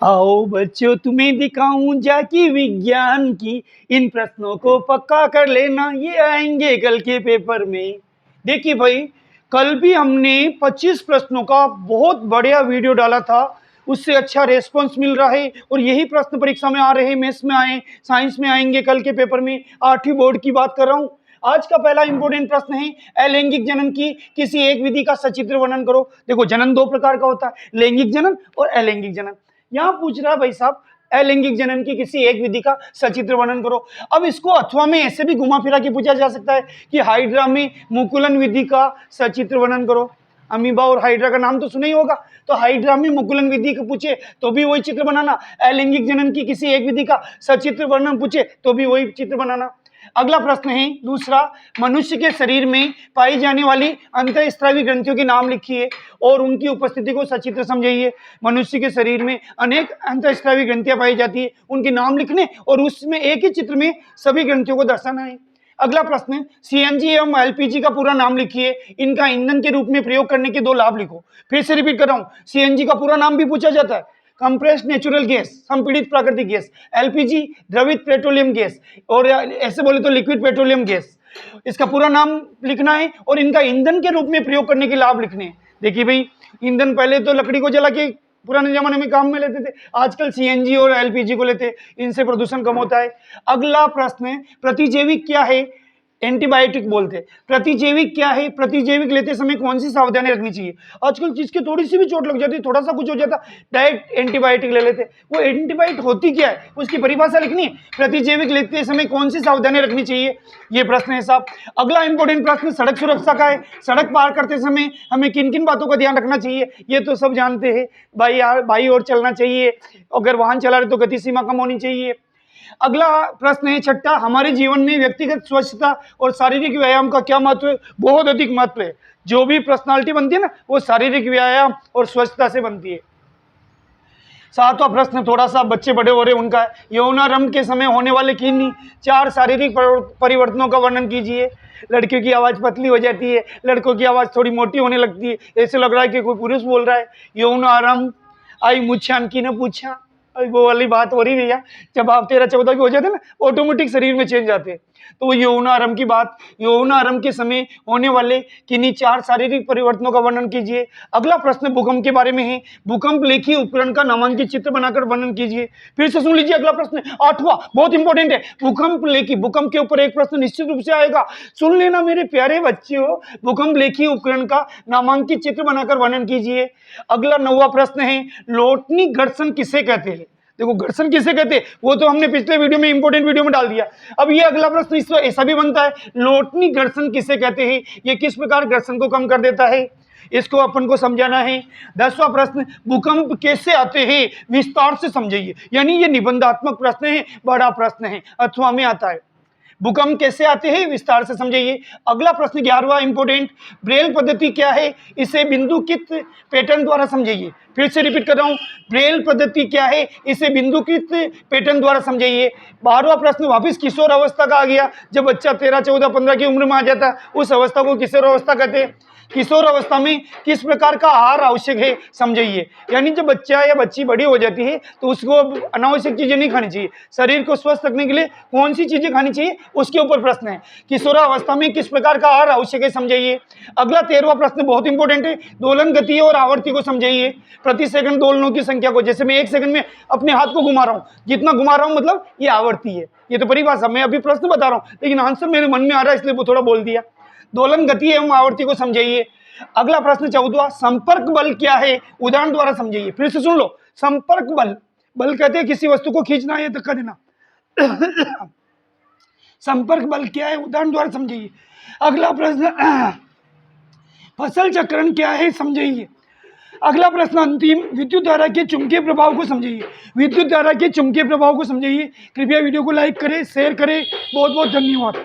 आओ बच्चों तुम्हें दिखाऊं जाकी विज्ञान की, इन प्रश्नों को पक्का कर लेना, ये आएंगे कल के पेपर में। देखिए भाई, कल भी हमने 25 प्रश्नों का बहुत बढ़िया वीडियो डाला था, उससे अच्छा रेस्पॉन्स मिल रहा है और यही प्रश्न परीक्षा में आ रहे हैं, मैथ्स में आए, साइंस में आएंगे कल के पेपर में। 8वीं बोर्ड की बात कर रहा हूं। आज का पहला इंपॉर्टेंट प्रश्न है, अलैंगिक जनन की किसी एक विधि का सचित्र वर्णन करो। देखो, जनन दो प्रकार का होता है, लैंगिक जनन और अलैंगिक जनन। यहां पूछ रहा है भाई साहब, अलैंगिक जनन की किसी एक विधि का सचित्र वर्णन करो। अब इसको अथवा में ऐसे भी घुमा फिरा के पूछा जा सकता है कि हाइड्रा में मुकुलन विधि का सचित्र वर्णन करो। अमीबा और हाइड्रा का नाम तो सुना ही होगा, तो हाइड्रा में मुकुलन विधि को पूछे तो भी वही चित्र बनाना, अलैंगिक जनन की किसी एक विधि का सचित्र वर्णन पूछे तो भी वही चित्र बनाना। अगला प्रश्न है दूसरा, मनुष्य के शरीर में पाई जाने वाली अंतःस्रावी ग्रंथियों के नाम लिखिए और उनकी उपस्थिति को सचित्र समझाइए। मनुष्य के शरीर में अनेक अंतःस्रावी ग्रंथियां पाई जाती है, उनके नाम लिखने और उसमें एक ही चित्र में सभी ग्रंथियों को दर्शाना है। अगला प्रश्न, सीएनजी एवं एलपीजी का पूरा नाम लिखिए, इनका ईंधन के रूप में प्रयोग करने के दो लाभ लिखो। फिर से रिपीट कर रहा हूं, सीएनजी का पूरा नाम भी पूछा जाता है, कंप्रेस्ड नेचुरल गैस, संपीड़ित प्राकृतिक गैस। एलपीजी, द्रवित पेट्रोलियम गैस, और ऐसे बोले तो लिक्विड पेट्रोलियम गैस। इसका पूरा नाम लिखना है और इनका ईंधन के रूप में प्रयोग करने के लाभ लिखने हैं। देखिए भाई, ईंधन पहले तो लकड़ी को जला के पुराने जमाने में काम में लेते थे, आजकल सीएनजी और एलपीजी को लेते, इनसे प्रदूषण कम होता है। अगला प्रश्न, प्रतिजैविक क्या है? एंटीबायोटिक बोलते हैं। प्रतिजैविक क्या है? प्रतिजैविक लेते समय कौन सी सावधानी रखनी चाहिए? आजकल जिसकी थोड़ी सी भी चोट लग जाती है, थोड़ा सा कुछ हो जाता, डायरेक्ट एंटीबायोटिक ले लेते। वो एंटीबायोटिक होती क्या है, उसकी परिभाषा लिखनी है। प्रतिजैविक लेते समय कौन सी सावधानी रखनी चाहिए, ये प्रश्न है साहब। अगला इंपॉर्टेंट प्रश्न सड़क सुरक्षा का है। सड़क पार करते समय हमें किन किन बातों का ध्यान रखना चाहिए, ये तो सब जानते हैं। बाई और चलना चाहिए, अगर वाहन चला रहे तो गति सीमा कम होनी चाहिए। अगला प्रश्न है छठा, हमारे जीवन में व्यक्तिगत स्वच्छता और शारीरिक व्यायाम का क्या महत्व है? बहुत अधिक महत्व है। जो भी पर्सनालिटी बनती है ना, वो शारीरिक व्यायाम और स्वच्छता से बनती है। सातवां प्रश्न थोड़ा सा बच्चे बड़े हो रहे उनका, यौनारंभ के समय होने वाले किन्हीं 4 शारीरिक परिवर्तनों का वर्णन कीजिए। लड़कियों की आवाज पतली हो जाती है, लड़कों की आवाज थोड़ी मोटी होने लगती है, ऐसे लग रहा है कि कोई पुरुष बोल रहा है। यौनारंभ, आई मुच्छान की न पूछा, वो वाली बात हो रही भैया। जब आप 13-14 के हो जाते ना, ऑटोमेटिक शरीर में चेंज आते हैं। तो वो यौनारंभ की बात, यौनारंभ के समय होने वाले किन्हीं 4 शारीरिक परिवर्तनों का वर्णन कीजिए। अगला प्रश्न भूकंप के बारे में है। भूकंप लेखी उपकरण का नामांकित चित्र बनाकर वर्णन कीजिए। फिर से सुन लीजिए अगला प्रश्न, 8वां, बहुत इंपॉर्टेंट है। भूकंप लेखी, भूकंप के ऊपर एक प्रश्न निश्चित रूप से आएगा, सुन लेना मेरे प्यारे बच्चों। भूकंप लेखी उपकरण का नामांकित चित्र बनाकर वर्णन कीजिए। अगला 9वां प्रश्न है, लोटनी घर्षण किसे कहते हैं? देखो, घर्षण किसे कहते हैं वो तो हमने पिछले वीडियो में, इंपॉर्टेंट वीडियो में डाल दिया। अब ये अगला प्रश्न इस ऐसा भी बनता है, लोटनी घर्षण किसे कहते हैं? ये किस प्रकार घर्षण को कम कर देता है, इसको अपन को समझाना है। 10वां प्रश्न, भूकंप कैसे आते हैं विस्तार से समझाइए। यानी ये निबंधात्मक प्रश्न है, बड़ा प्रश्न है, अथवा में आता है। भूकंप कैसे आते हैं विस्तार से समझाइए। अगला प्रश्न 11वां इंपोर्टेंट, ब्रेल पद्धति क्या है, इसे बिंदुकित पैटर्न द्वारा समझाइए। फिर से रिपीट कर रहा हूं, ब्रेल पद्धति क्या है, इसे बिंदुकित पैटर्न द्वारा समझाइए। 12वां प्रश्न वापिस किशोर अवस्था का आ गया, जब बच्चा 13, 14, 15 की उम्र में आ जाता है, उस अवस्था को किशोर अवस्था कहते हैं। किशोर अवस्था में किस प्रकार का आहार आवश्यक है समझाइए। यानी जब बच्चा या बच्ची बड़ी हो जाती है तो उसको अनावश्यक चीजें नहीं खानी चाहिए, शरीर को स्वस्थ रखने के लिए कौन सी चीजें खानी चाहिए उसके ऊपर प्रश्न है। किशोरावस्था में किस प्रकार का आहार आवश्यक है समझाइए। अगला 13वां प्रश्न बहुत इंपॉर्टेंट है, दोलन गति और आवर्ती को समझाइए। प्रति सेकंड दोलनों की संख्या को, जैसे मैं 1 सेकंड में अपने हाथ को घुमा रहा हूँ, जितना घुमा रहा हूँ मतलब ये आवर्ती है। ये तो परिभाषा, मैं अभी प्रश्न बता रहा हूँ लेकिन आंसर मेरे मन में आ रहा है इसलिए वो थोड़ा बोल दिया। दोलन गति एवं आवर्ती को समझाइए। अगला प्रश्न 14वां, संपर्क बल क्या है, उदाहरण द्वारा समझाइए। फिर से सुन लो, संपर्क बल, बल कहते हैं किसी वस्तु को खींचना या धक्का देना। संपर्क बल क्या है, उदाहरण द्वारा समझाइए। अगला प्रश्न, फसल चक्रण क्या है समझाइए। अगला प्रश्न अंतिम, विद्युत धारा के चुंबकीय प्रभाव को समझाइए। विद्युत धारा के चुंबकीय प्रभाव को समझाइए। कृपया वीडियो को लाइक करें, शेयर करें। बहुत बहुत धन्यवाद।